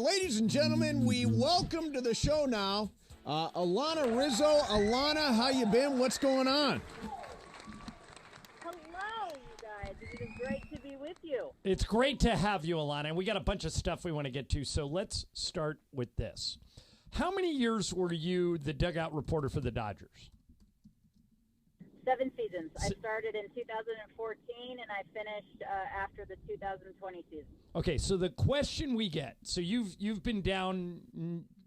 Ladies and gentlemen, we welcome to the show now Alanna Rizzo. Alanna, how you been? What's going on? Hello, you guys. It is great to be with you. It's great to have you, Alanna. And we got a bunch of stuff we want to get to, so let's start with this. How many years were you the dugout reporter for the Dodgers? 7 seasons. I started in 2014, and I finished after the 2020 season. Okay, so the question we get, so you've been down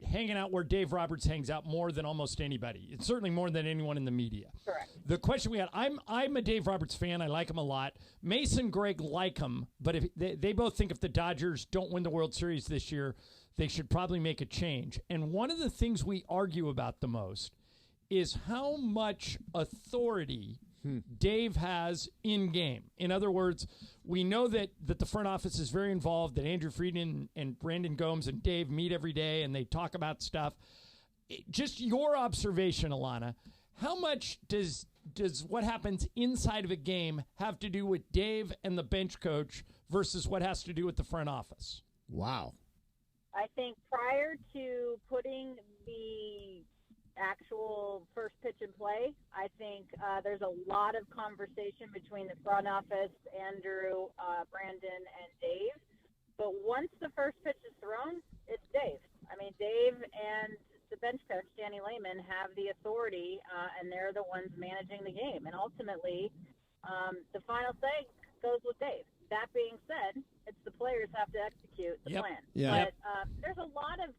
hanging out where Dave Roberts hangs out more than almost anybody. It's certainly more than anyone in the media. Correct. The question we had, I'm a Dave Roberts fan. I like him a lot. Mason, Greg like him, but if they both think if the Dodgers don't win the World Series this year, they should probably make a change. And one of the things we argue about the most is how much authority Dave has in game. In other words, we know that the front office is very involved, that Andrew Friedman and Brandon Gomes and Dave meet every day and they talk about stuff. Just your observation, Alanna, how much does what happens inside of a game have to do with Dave and the bench coach versus what has to do with the front office? Wow. I think prior to putting the actual first pitch in play, I think there's a lot of conversation between the front office, Andrew, Brandon, and Dave. But once the first pitch is thrown, it's Dave. I mean, Dave and the bench coach, Danny Lehman, have the authority, and they're the ones managing the game. And ultimately, the final say goes with Dave. That being said, it's the players have to execute the plan. Yeah. But there's a lot of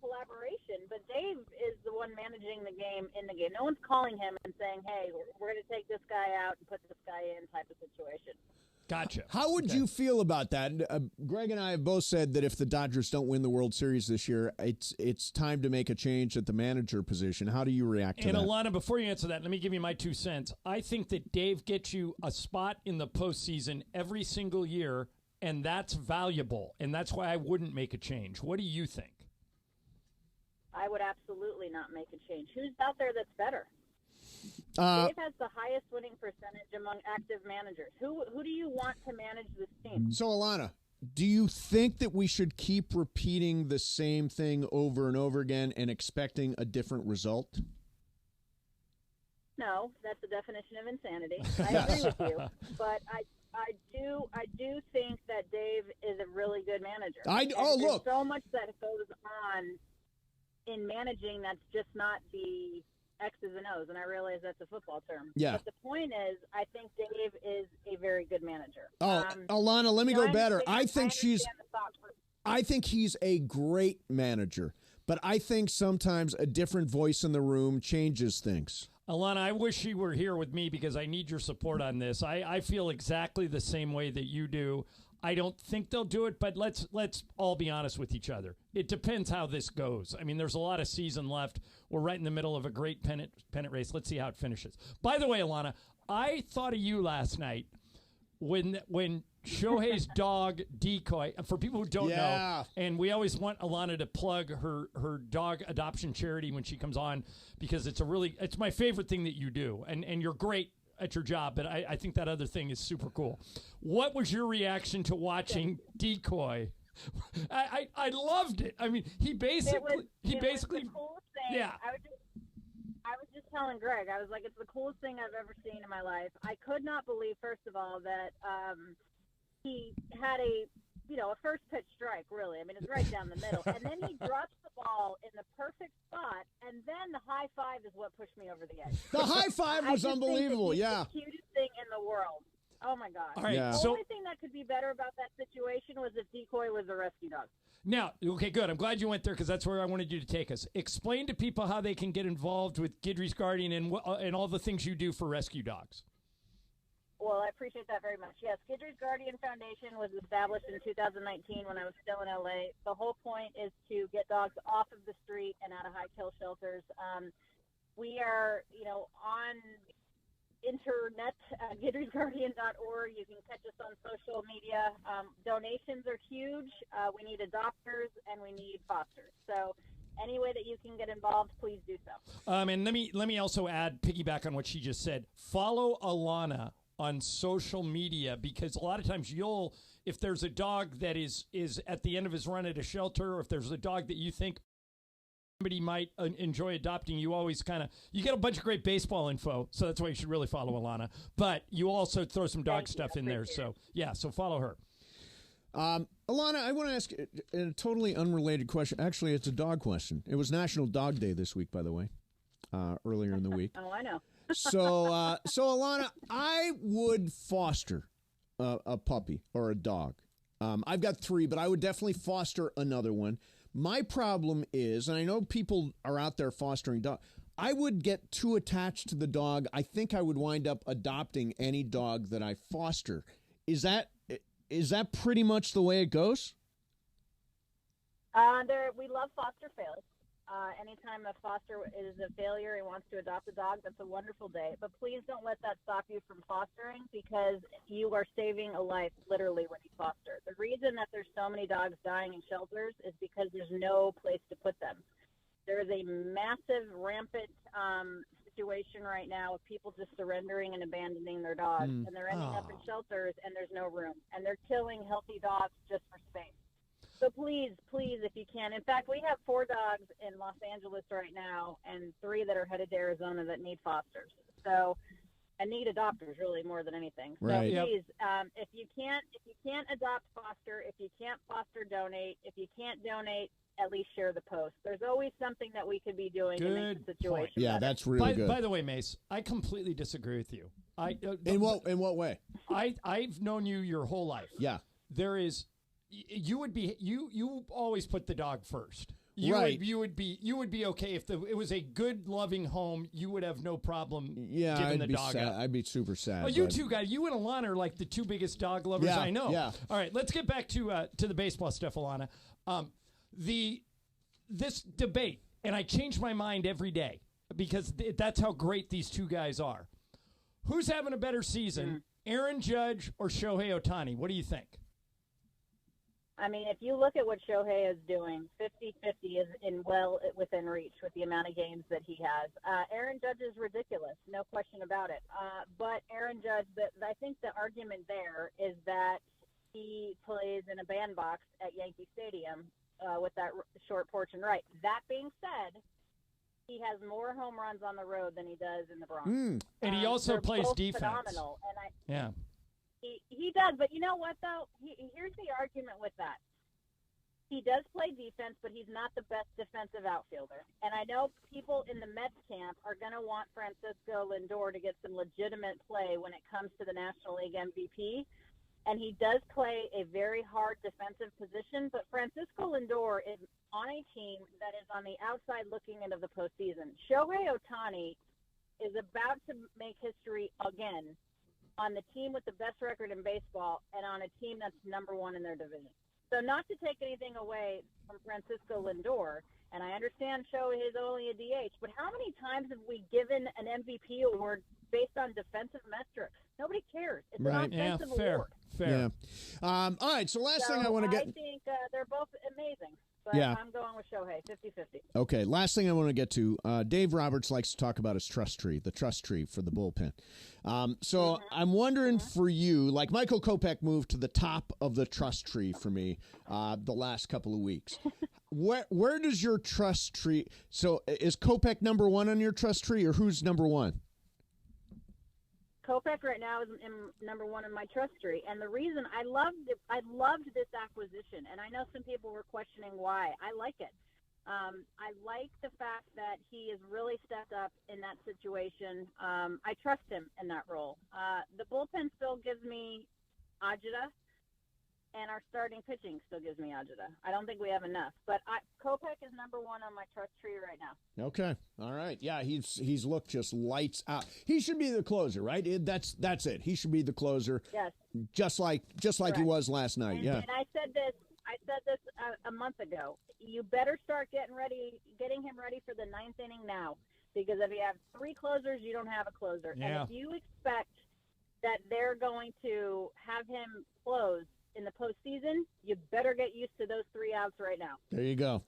collaboration, but Dave is the one managing the game in the game. No one's calling him and saying, hey, we're going to take this guy out and put this guy in type of situation. Gotcha. How would you feel about that? Greg and I have both said that if the Dodgers don't win the World Series this year, it's time to make a change at the manager position. How do you react to that? And Alanna, before you answer that, let me give you my 2 cents. I think that Dave gets you a spot in the postseason every single year, and that's valuable, and that's why I wouldn't make a change. What do you think? I would absolutely not make a change. Who's out there that's better? Dave has the highest winning percentage among active managers. Who do you want to manage this team? So, Alanna, do you think that we should keep repeating the same thing over and over again and expecting a different result? No, that's the definition of insanity. I agree with you, but I do think that Dave is a really good manager. Look, so much that goes on in managing that's just not the X's and O's, and I realize that's a football term. Yeah. But the point is, I think Dave is a very good manager. Alanna, let me go better. I think he's a great manager, but I think sometimes a different voice in the room changes things. Alanna, I wish you were here with me because I need your support on this. I feel exactly the same way that you do. I don't think they'll do it, but let's all be honest with each other. It depends how this goes. I mean, there's a lot of season left. We're right in the middle of a great pennant race. Let's see how it finishes. By the way, Alanna, I thought of you last night when Shohei's dog Decoy, for people who don't know, and we always want Alanna to plug her dog adoption charity when she comes on because it's my favorite thing that you do, and you're great at your job, but I think that other thing is super cool. What was your reaction to watching Decoy? I loved it. I mean, he basically was the coolest thing. Yeah. I was just telling Greg, I was like, it's the coolest thing I've ever seen in my life. I could not believe, first of all, that he had a first pitch strike, really. I mean, it's right down the middle. And then he drops the ball in the perfect spot, and then the high five is what pushed me over the edge. The high five was unbelievable, the cutest thing in the world. Oh, my God. All right, The only thing that could be better about that situation was if Decoy was a rescue dog. Now, okay, good. I'm glad you went there because that's where I wanted you to take us. Explain to people how they can get involved with Guidry's Guardian and all the things you do for rescue dogs. Well, I appreciate that very much. Yes, Guidry's Guardian Foundation was established in 2019 when I was still in LA. The whole point is to get dogs off of the street and out of high-kill shelters. We are, on internet, Guidry'sGuardian.org. You can catch us on social media. Donations are huge. We need adopters and we need fosters. So any way that you can get involved, please do so. And let me also add, piggyback on what she just said. Follow Alanna on social media, because a lot of times if there's a dog that is at the end of his run at a shelter, or if there's a dog that you think somebody might enjoy adopting, you always you get a bunch of great baseball info, so that's why you should really follow Alanna. But you also throw some dog stuff in there, so follow her. Alanna, I want to ask a totally unrelated question. Actually, it's a dog question. It was National Dog Day this week, by the way, earlier in the week. Oh, I know. So Alanna, I would foster a puppy or a dog. I've got 3, but I would definitely foster another one. My problem is, and I know people are out there fostering dogs, I would get too attached to the dog. I think I would wind up adopting any dog that I foster. Is that pretty much the way it goes? We love foster fails. Anytime a foster is a failure and wants to adopt a dog, that's a wonderful day. But please don't let that stop you from fostering, because you are saving a life literally when you foster. The reason that there's so many dogs dying in shelters is because there's no place to put them. There is a massive, rampant situation right now of people just surrendering and abandoning their dogs, and they're ending up in shelters, and there's no room, and they're killing healthy dogs just for space. So please, if you can. In fact, we have 4 dogs in Los Angeles right now, and 3 that are headed to Arizona that need fosters. So, and need adopters really more than anything. Right. So please, if you can't adopt, foster. If you can't foster, donate. If you can't donate, at least share the post. There's always something that we could be doing to make the situation better. Yeah, that's really good. By the way, Mace, I completely disagree with you. In what way? I've known you your whole life. Yeah. You always put the dog first. Right. You would be okay if it was a good, loving home. You would have no problem giving I'd the be dog sad. up. I'd be super sad. Oh, you two guys, you and Alanna are like the 2 biggest dog lovers I know. Yeah. All right, let's get back to the baseball stuff, Alanna. This debate, and I change my mind every day because that's how great these 2 guys are. Who's having a better season, Aaron Judge or Shohei Ohtani? What do you think? I mean, if you look at what Shohei is doing, 50-50 is within reach with the amount of games that he has. Aaron Judge is ridiculous, no question about it. But Aaron Judge, I think the argument there is that he plays in a bandbox at Yankee Stadium with that short porch and right. That being said, he has more home runs on the road than he does in the Bronx. And he also plays defense. Phenomenal. And He does, but you know what, though? Here's the argument with that. He does play defense, but he's not the best defensive outfielder. And I know people in the Mets camp are going to want Francisco Lindor to get some legitimate play when it comes to the National League MVP. And he does play a very hard defensive position, but Francisco Lindor is on a team that is on the outside looking into the postseason. Shohei Ohtani is about to make history again on the team with the best record in baseball and on a team that's number 1 in their division. So not to take anything away from Francisco Lindor, and I understand Shohei is only a DH, but how many times have we given an MVP award based on defensive metrics? Nobody cares. It's an offensive award. Fair. Yeah. All right, so last thing I want to get... I think they're both amazing. But I'm going with Shohei, 50-50. Okay, last thing I want to get to, Dave Roberts likes to talk about his trust tree, the trust tree for the bullpen. So I'm wondering for you, like Michael Kopech moved to the top of the trust tree for me the last couple of weeks. Where does your trust tree, so is Kopech number 1 on your trust tree, or who's number 1? Kopech right now is number 1 in my trust tree, and the reason I loved this acquisition, and I know some people were questioning why. I like it. I like the fact that he has really stepped up in that situation. I trust him in that role. The bullpen still gives me Ajita, and our starting pitching still gives me Ajita. I don't think we have enough, but Kopech is number 1 on my trust tree right now. Okay, all right, yeah, he's looked just lights out. He should be the closer, right? That's it. He should be the closer. Yes, just like he was last night. And I said this a month ago. You better start getting him ready for the 9th inning now, because if you have 3 closers, you don't have a closer. Yeah. And if you expect that they're going to have him close in the postseason, you better get used to those 3 outs right now. There you go.